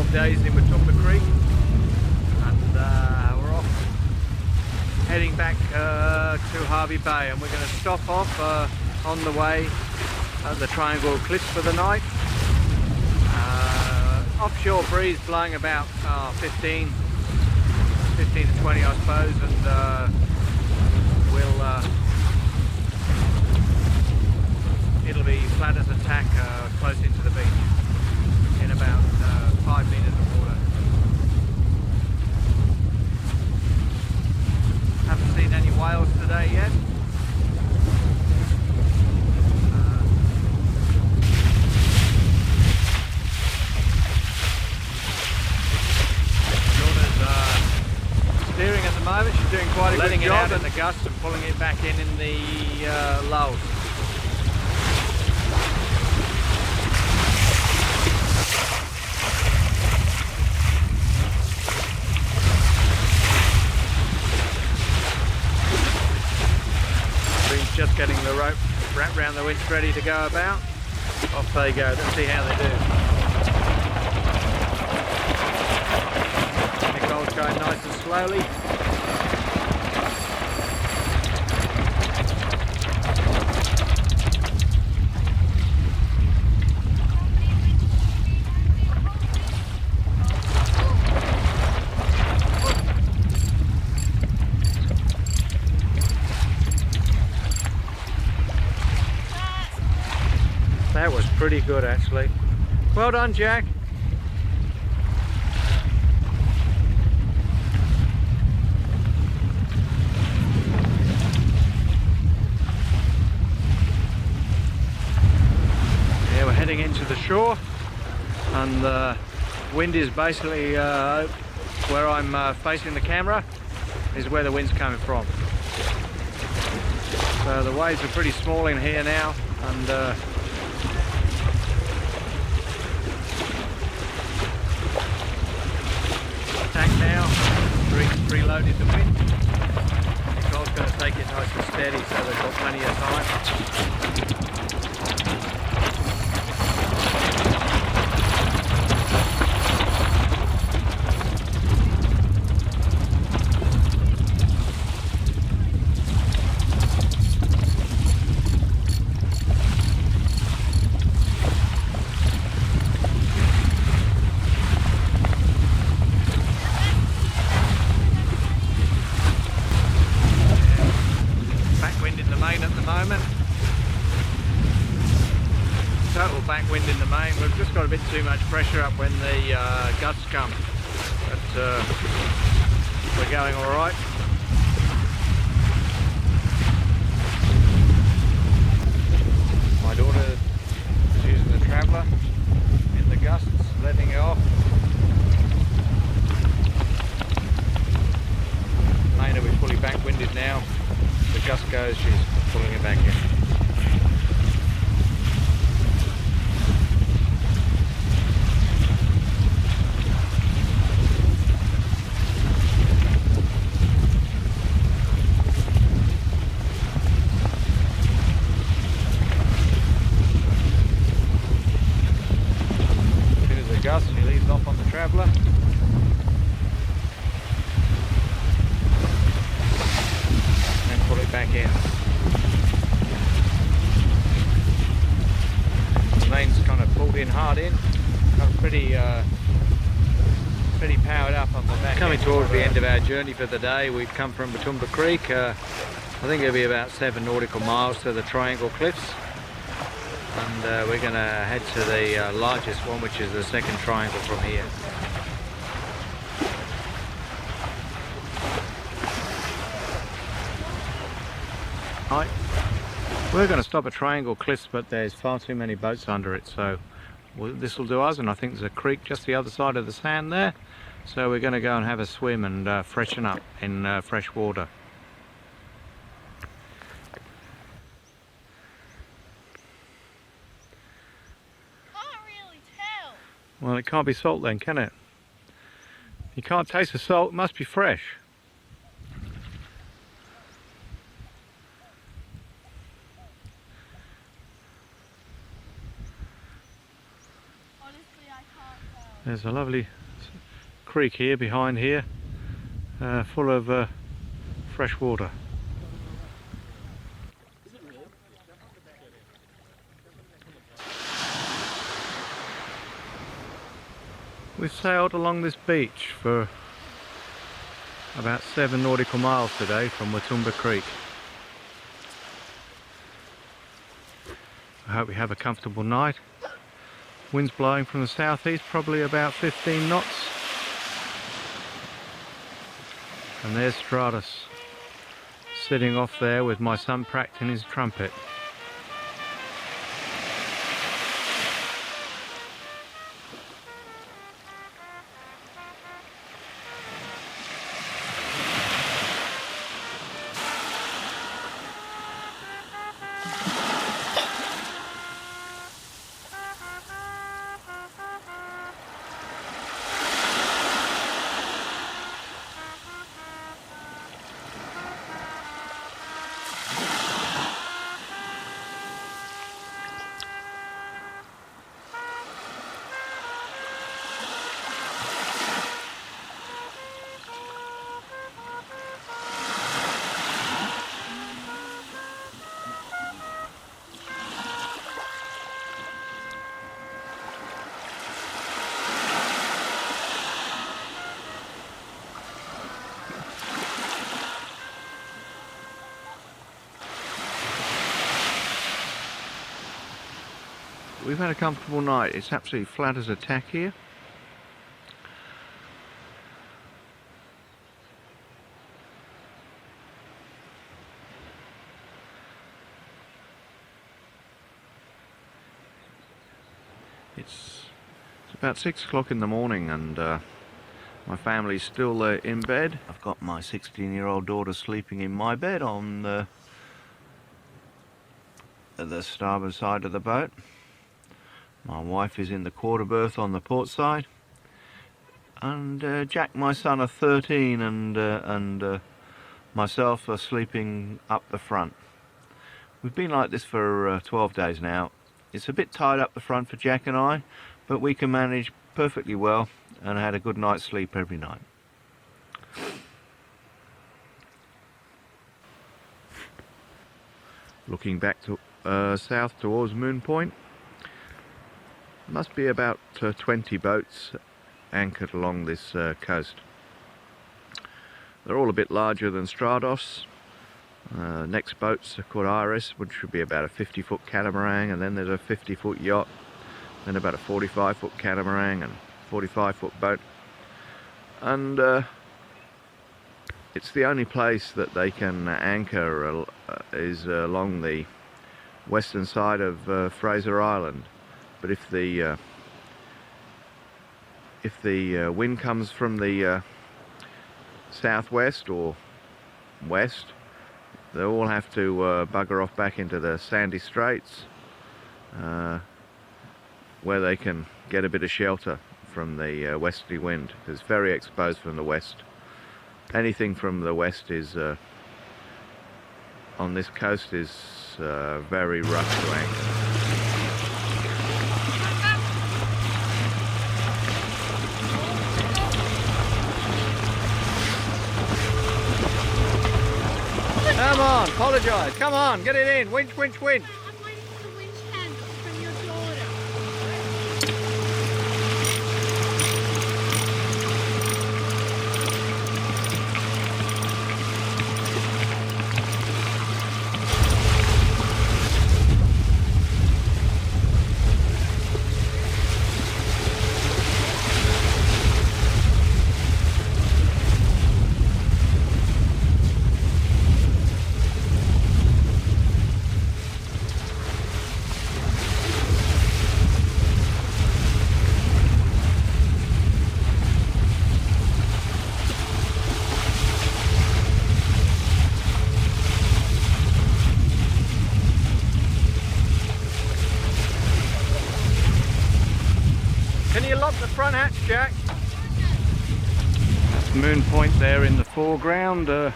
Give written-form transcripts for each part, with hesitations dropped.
dog days in Wathumba Creek, and we're off heading back to Harvey Bay, and we're going to stop off on the way at the Triangle Cliffs for the night. Offshore breeze blowing about 15 to 20 I suppose, and it'll be flat as a tack close into the beach in about 5 meters of water. Haven't seen any whales today yet. Steering at the moment, she's doing quite a good job in the gusts and pulling it back in the lulls. Been's just getting the rope wrapped around the winch ready to go about. Off they go, let's see how they do. Going nice and slowly. That was pretty good actually. Well done, Jack. Heading into the shore, and the wind is basically where I'm facing the camera is where the wind's coming from. So the waves are pretty small in here now, and tank now, preloaded the wind. Nicole's going to take it nice and steady so they've got plenty of time. Total backwind in the main. We've just got a bit too much pressure up when the gusts come, but we're going all right. My daughter is using the traveller in the gusts, letting it off. Main will be fully backwinded now. The gust goes, she's pulling it back in. She leaves off on the traveller. And pull it back in. The main's kind of pulled in hard in. I'm pretty powered up on the back. Coming towards the end of our journey for the day. We've come from Wathumba Creek. I think it'll be about 7 nautical miles to the Triangle Cliffs. And we're going to head to the largest one, which is the second triangle from here. Right, we're going to stop at Triangle Cliffs, but there's far too many boats under it, so this will do us. And I think there's a creek just the other side of the sand there, so we're going to go and have a swim and freshen up in fresh water. Well, it can't be salt then, can it? You can't taste the salt, it must be fresh. Honestly, I can't tell. There's a lovely creek here behind here, full of fresh water. We've sailed along this beach for about 7 nautical miles today from Wathumba Creek. I hope you have a comfortable night. Wind's blowing from the southeast, probably about 15 knots. And there's Stratus sitting off there with my son practicing his trumpet. We've had a comfortable night. It's absolutely flat as a tack here. It's about 6 o'clock in the morning and my family's still in bed. I've got my 16-year-old daughter sleeping in my bed on the starboard side of the boat. My wife is in the quarter berth on the port side, and Jack, my son, are 13, and myself are sleeping up the front. We've been like this for 12 days now. It's a bit tight up the front for Jack and I, but we can manage perfectly well and had a good night's sleep every night. Looking back to south towards Moon Point. Must be about 20 boats anchored along this coast. They're all a bit larger than Stratos. Next boats are called Iris, which would be about a 50-foot catamaran, and then there's a 50-foot yacht, then about a 45-foot catamaran and 45-foot boat. And it's the only place that they can anchor is along the western side of Fraser Island. But if the wind comes from the southwest or west, they all have to bugger off back into the sandy straits, where they can get a bit of shelter from the westerly wind. It's very exposed from the west. Anything from the west is on this coast is very rough to anchor. Come on, apologise. Come on, get it in. Winch, winch, winch. I'm waiting for the winch handle from your daughter. Can you lock the front hatch, Jack? That's Moon Point there in the foreground. We're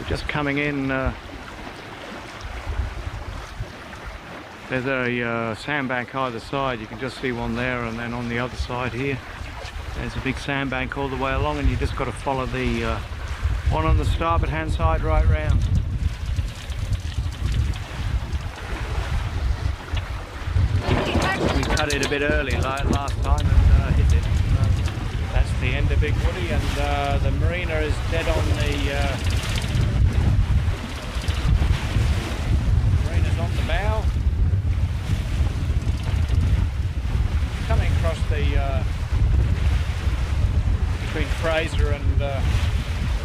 just coming in. There's a sandbank either side. You can just see one there, and then on the other side here There's a big sandbank all the way along, and you just got to follow the one on the starboard hand side right round. We cut it a bit early like last time and hit it. That's the end of Big Woody, and the marina is dead on the marina's on the bow. Coming across the between Fraser and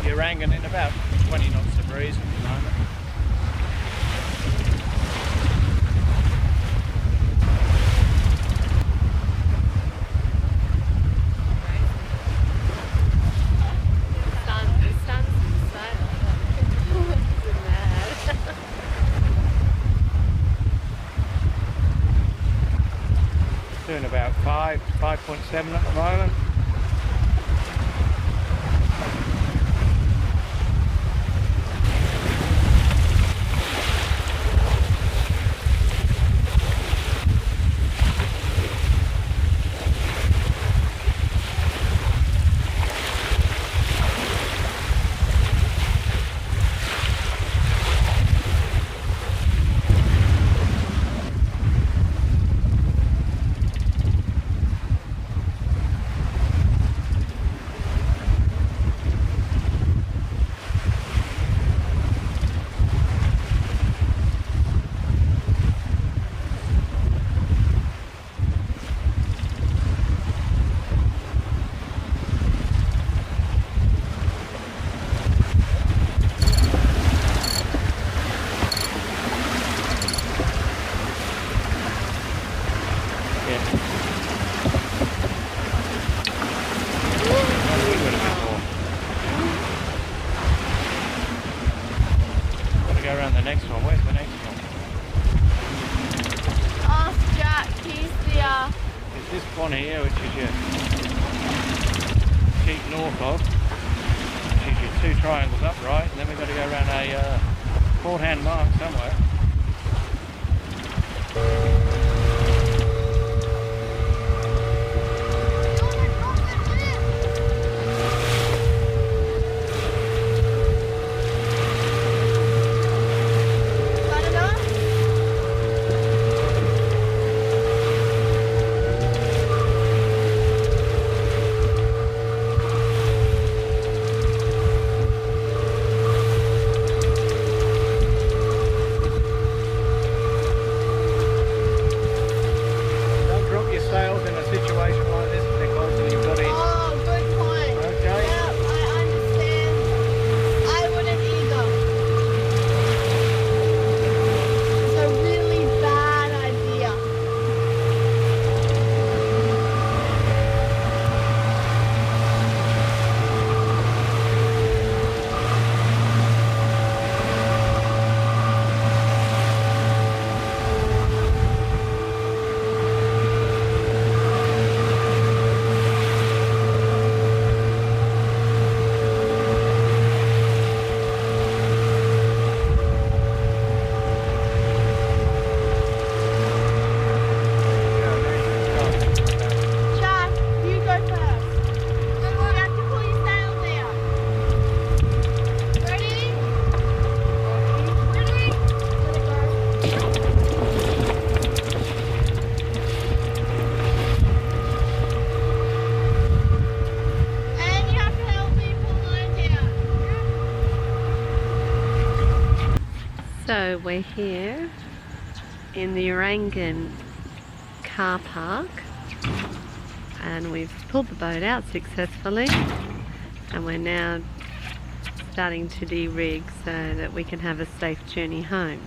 Urangan in about 20 knots of breeze at the moment. Doing about 5.7 at the moment. Around the next one. Where's the next one? Oh, Jack, he's the It's this one here, which is your keep north of, which is your 2 triangles upright, and then we've got to go around a port hand mark somewhere. So we're here in the Urangan car park and we've pulled the boat out successfully and we're now starting to de-rig so that we can have a safe journey home.